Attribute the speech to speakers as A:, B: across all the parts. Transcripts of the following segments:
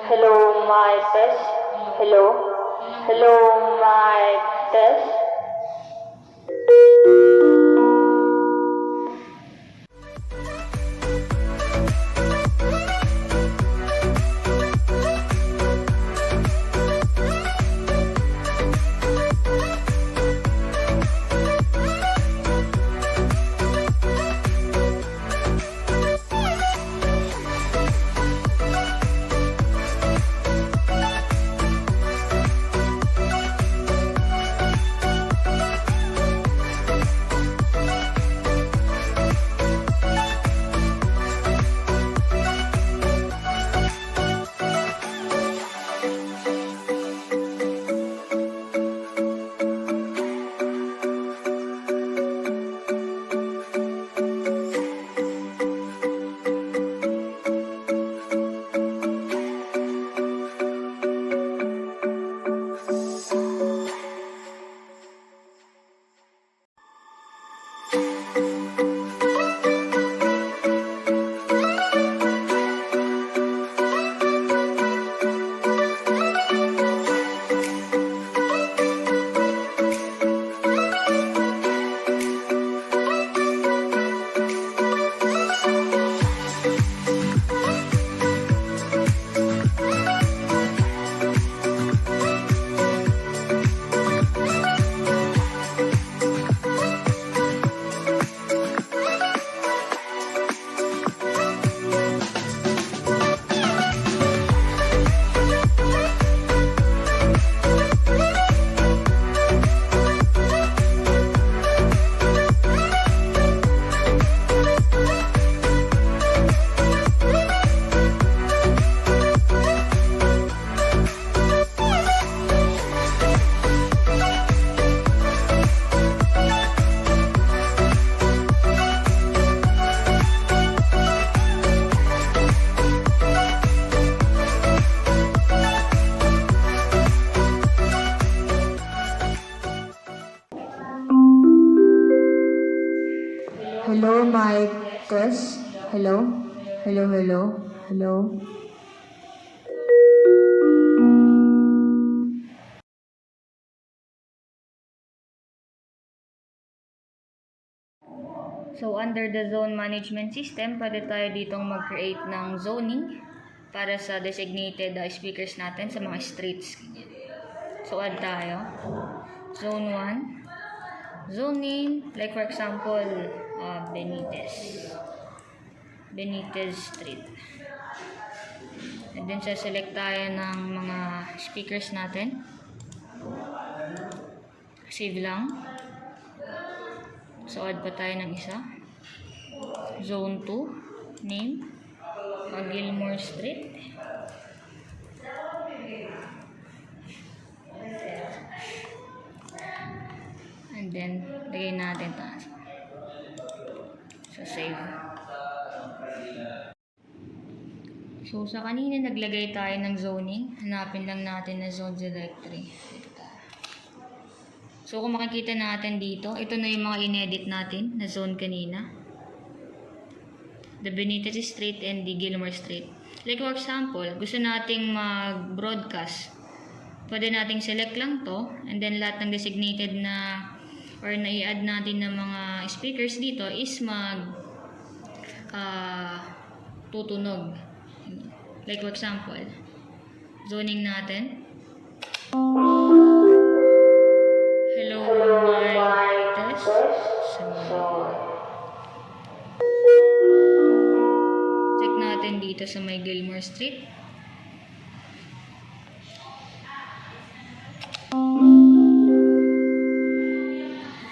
A: Hello, my test. Hello. Hello, my test.
B: Hello, mic test. Hello. Hello, hello, hello.
C: So, under the zone management system, pwede tayo ditong mag-create ng zoning para sa designated speakers natin sa mga streets. So, add tayo. Zone 1. Zone name, like for example, Benitez Street. And then, select tayo ng mga speakers natin. Save lang. So, add pa tayo ng isa. Zone 2. Name. Gilmore Street. And then, lagay natin taas. So, save. So, sa kanina naglagay tayo ng zoning. Hanapin lang natin na zone directory. So, kung makikita natin dito, ito na yung mga inedit natin na zone kanina. The Benitez Street and the Gilmore Street. Like for example, gusto nating mag-broadcast. Pwede nating select lang to, and then lahat ng designated na or na-i-add natin ng mga speakers dito is tutunog. Like for example, zoning natin. Hello, my test. Check natin dito sa may Gilmore Street.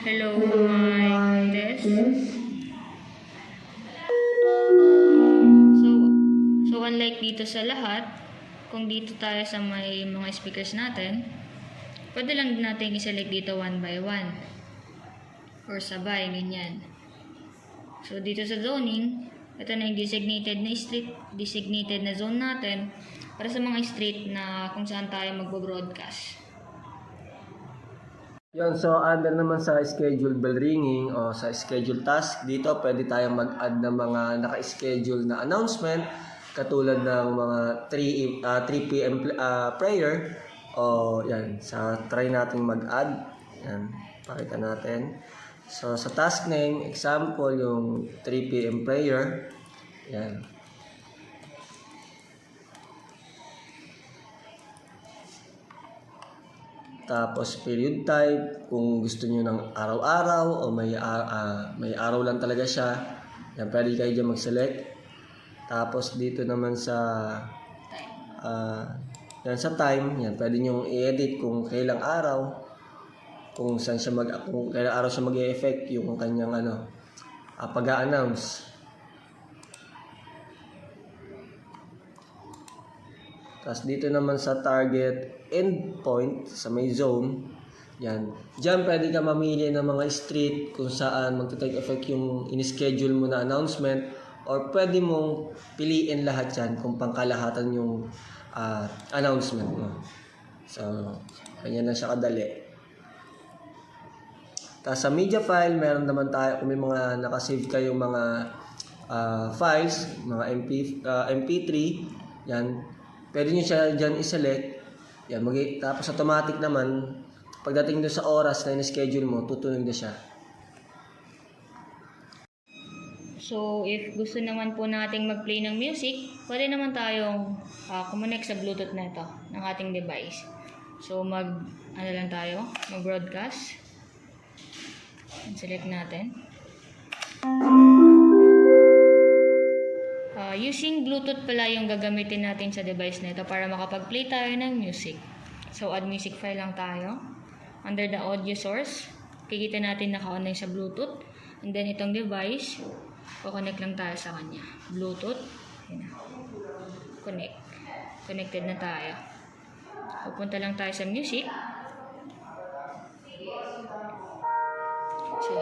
C: Hello, my test. dito sa lahat, kung dito tayo sa may mga speakers natin, pwede lang natin i-select dito one by one. Or sabay, ganyan. So, dito sa zoning, ito na yung designated na street, designated na zone natin para sa mga street na kung saan tayo magbo-broadcast.
D: Yun, so under naman sa schedule bell ringing o sa schedule task, dito pwede tayong mag-add ng mga naka-schedule na announcement katulad ng mga 3 p.m. Prayer o yan, try natin mag-add. Yan, pakita natin. So sa task name, example yung 3 p.m. Prayer. Yan. Tapos period type, kung gusto niyo ng araw-araw o may araw lang talaga siya, yan, pwede kayo dyan mag-select. Tapos dito naman sa yan sa time, yan, pwede niyo i-edit kung kailang araw, kung kailang araw siya mag-e-effect yung kanyang pag-a-announce. Tapos dito naman sa target endpoint sa may zone, yan. Diyan pwede ka mamili ng mga street kung saan magta-take effect yung in-schedule mo na announcement, or pwede mong piliin lahat yan kung pangkalahatan yung announcement mo. So, ganyan na siya kadali. Tapos sa media file, meron naman tayo kung may mga nakasave kayong mga files, mga MP3, yan. Pwede nyo siya dyan i-select. Yan, tapos automatic naman, pagdating doon sa oras na in-schedule mo, tutunog na siya.
C: So, if gusto naman po nating mag-play ng music, pwede naman tayong connect sa Bluetooth na ito ng ating device. So, mag-broadcast. Select natin. Using Bluetooth pala yung gagamitin natin sa device na ito para makapag-play tayo ng music. So, add music file lang tayo. Under the audio source, kikita natin naka-on na sa Bluetooth. And then, itong device, connect lang tayo sa kanya. Bluetooth. Yun na. Connect. Connected na tayo. Pupunta lang tayo sa music. So,